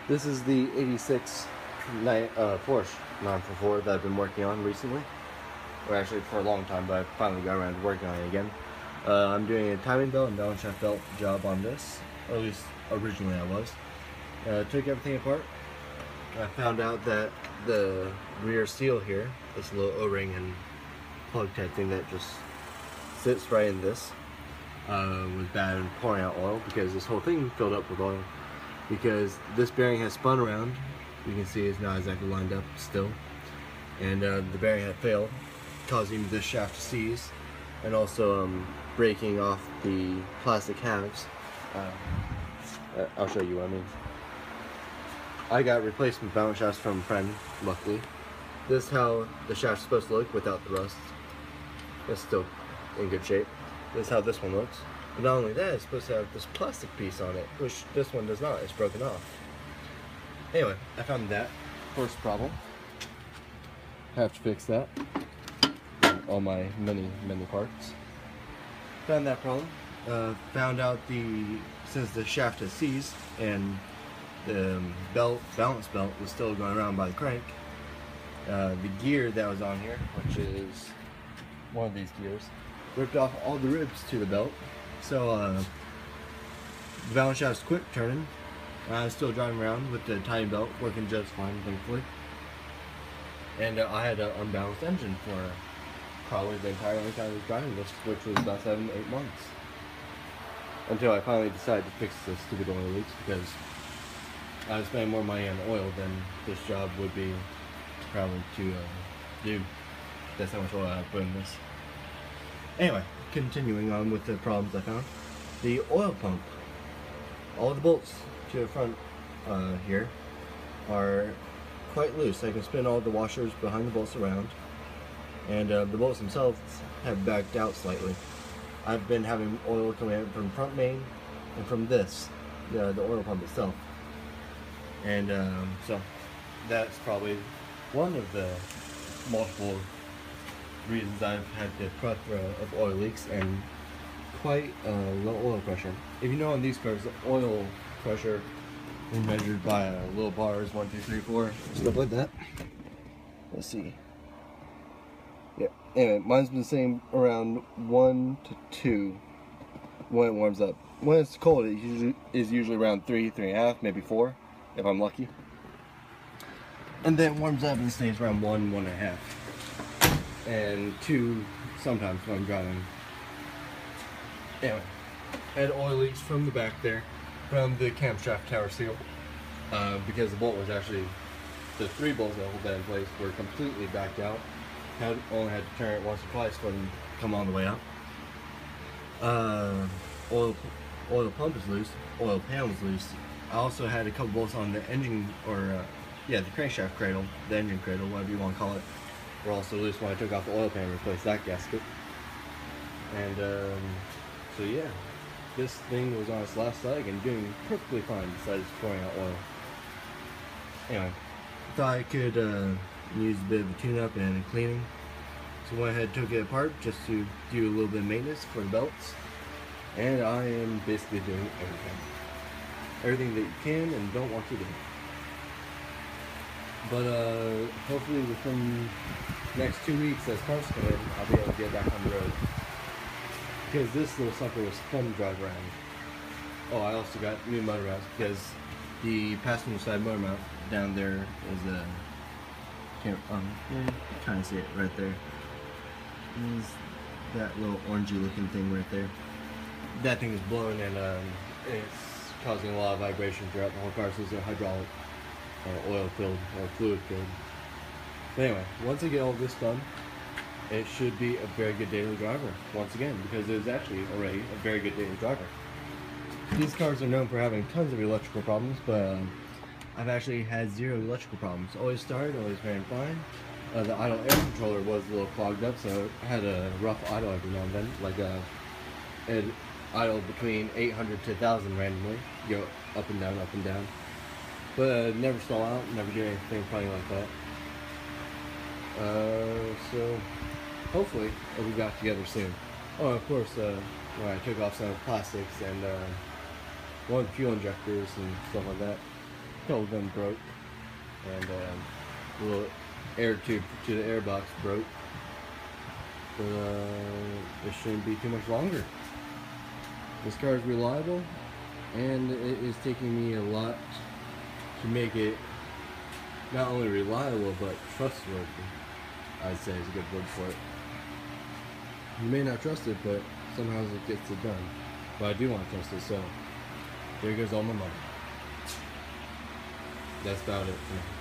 This is the 86 Porsche 944 that I've been working on recently. Or actually for a long time, but I finally got around to working on it again. I'm doing a timing belt and balance shaft belt job on this. Or at least originally I was. Took everything apart. I found out that the rear seal here, this little O-ring and plug type thing that just sits right in this, was bad and pouring out oil because this whole thing filled up with oil. Because this bearing has spun around, you can see it's not exactly lined up still, and the bearing had failed, causing this shaft to seize, and also breaking off the plastic halves. I'll show you what I mean. I got replacement balance shafts from a friend, luckily. This is how the shaft's supposed to look without the rust. It's still in good shape. This is how this one looks. But not only that, it's supposed to have this plastic piece on it, which this one does not. It's broken off. Anyway, I found that. First problem. Have to fix that. All my many parts. Found that problem. Found out since the shaft has seized and the balance belt was still going around by the crank, the gear that was on here, which is one of these gears, ripped off all the ribs to the belt. So the balance shaft's quit turning. I was still driving around with the timing belt working just fine, thankfully. And I had an unbalanced engine for probably the entire length I was driving this, which was about 7 to 8 months. Until I finally decided to fix the stupid oil leaks, because I was spending more money on oil than this job would be probably to do. That's how much oil I put in this. Anyway, continuing on with the problems I found. The oil pump. All the bolts to the front here are quite loose. I can spin all the washers behind the bolts around, and the bolts themselves have backed out slightly. I've been having oil coming out from front main and from this, the oil pump itself. And so that's probably one of the multiple reasons I've had the plethora of oil leaks and quite low oil pressure. If you know on these cars, the oil pressure is measured by little bars, 1, 2, 3, 4, stuff like that. Let's see. Yeah. Anyway, mine's been saying around 1 to 2 when it warms up. When it's cold, it is usually around 3, 3.5, maybe 4, if I'm lucky. And then it warms up and stays around 1, 1.5. And 2 sometimes when I'm driving. Anyway, had oil leaks from the back there, from the camshaft tower seal, because the bolt was actually, the 3 bolts that hold that in place were completely backed out. Only had to turn it once or twice for them to come all the way out. Oil pump is loose, oil pan was loose. I also had a couple bolts on the engine, the crankshaft cradle, the engine cradle, whatever you want to call it, were also loose when I took off the oil pan and replaced that gasket. And so yeah, this thing was on its last leg and doing perfectly fine besides pouring out oil. Anyway, thought I could use a bit of a tune-up and a cleaning. So went ahead and took it apart just to do a little bit of maintenance for the belts. And I am basically doing everything. Everything that you can and don't want to do. But hopefully within the next 2 weeks as cars come in, I'll be able to get back on the road. Because this little sucker was fun to drive around. Oh, I also got new motor mounts because the passenger side motor mount down there is a, you kind of see it right there. Is that little orangey looking thing right there. That thing is blowing and it's causing a lot of vibration throughout the whole car, so it's a hydraulic or oil filled or fluid filled. But anyway, once I get all this done, it should be a very good daily driver once again, because it is actually already a very good daily driver. These cars are known for having tons of electrical problems, but I've actually had 0 electrical problems. Always started, always ran fine. The idle air controller was a little clogged up, so I had a rough idle every now and then, like it idled between 800 to 1,000 randomly, go up and down, up and down. But never stall out, never do anything funny like that. So hopefully we got together soon. Oh, of course, when I took off some plastics and one of the fuel injectors and stuff like that, couple of them broke, and the little air tube to the airbox broke. But it shouldn't be too much longer. This car is reliable, and it is taking me a lot to make it not only reliable but trustworthy. I'd say is a good word for it. You may not trust it, but somehow it gets it done. But I do want to trust it, so there goes all my money. That's about it for now.